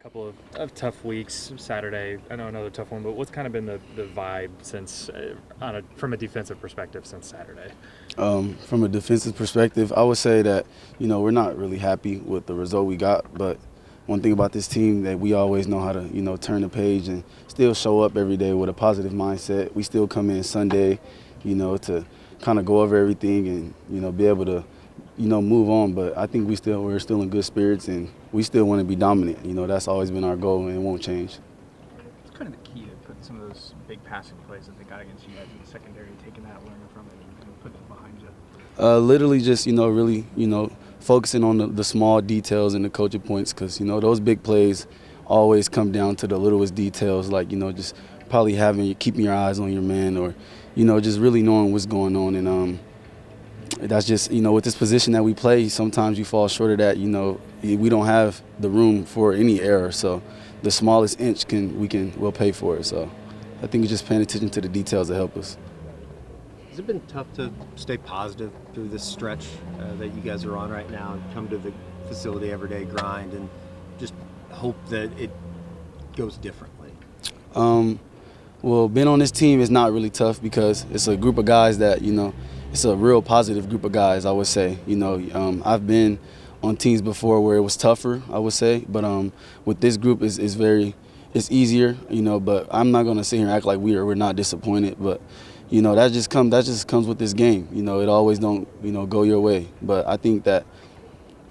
Couple of tough weeks. Saturday, I know another tough one, but what's kind of been the vibe since, from a defensive perspective, since Saturday? From a defensive perspective, I would say that, we're not really happy with the result we got, but one thing about this team that we always know how to, turn the page and still show up every day with a positive mindset. We still come in Sunday, to kind of go over everything and, be able to, move on. But I think we're still in good spirits and we still want to be dominant. That's always been our goal and it won't change. It's kind of the key to putting some of those big passing plays that they got against you guys in the secondary, taking that, learning from it, and putting it behind you. Literally just, really, focusing on the small details and the coaching points because, those big plays always come down to the littlest details like, just probably keeping your eyes on your man or, just really knowing what's going on. And that's just, with this position that we play, sometimes you fall short of that. We don't have the room for any error. So the smallest inch we'll pay for it. So I think it's just paying attention to the details that help us. Has it been tough to stay positive through this stretch that you guys are on right now and come to the facility every day, grind, and just hope that it goes differently? Well, being on this team is not really tough because it's a group of guys that, it's a real positive group of guys, I would say. I've been on teams before where it was tougher, I would say, but with this group it's easier, but I'm not going to sit here and act like we're not disappointed, but that just comes with this game. It always don't, go your way. But I think that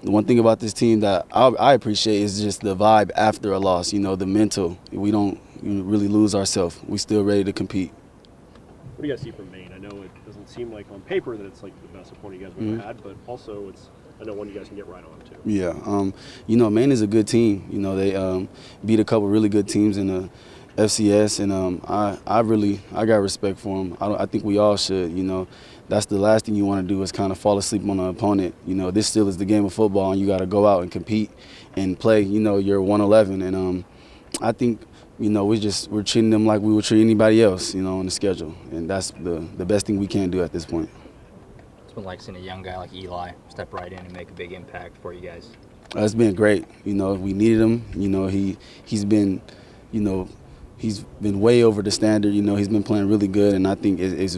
the one thing about this team that I appreciate is just the vibe after a loss, the mental. We don't really lose ourselves. We still ready to compete. What do you guys see from Maine? I know it doesn't seem like on paper that it's like the best opponent you guys have ever had, but also I know one you guys can get right on too. Yeah, Maine is a good team. They beat a couple really good teams in the FCS, and I got respect for them. I think we all should. That's the last thing you want to do is kind of fall asleep on an opponent. This still is the game of football, and you got to go out and compete and play. You're 111, and I think we're treating them like we would treat anybody else, on the schedule, and that's the best thing we can do at this point. It's been like seeing a young guy like Eli step right in and make a big impact for you guys. It's been great. We needed him. He's been, he's been way over the standard. He's been playing really good, and I think it's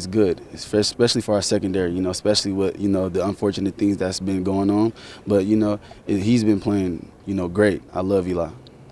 good, especially for our secondary. Especially with the unfortunate things that's been going on. But he's been playing great. I love Eli.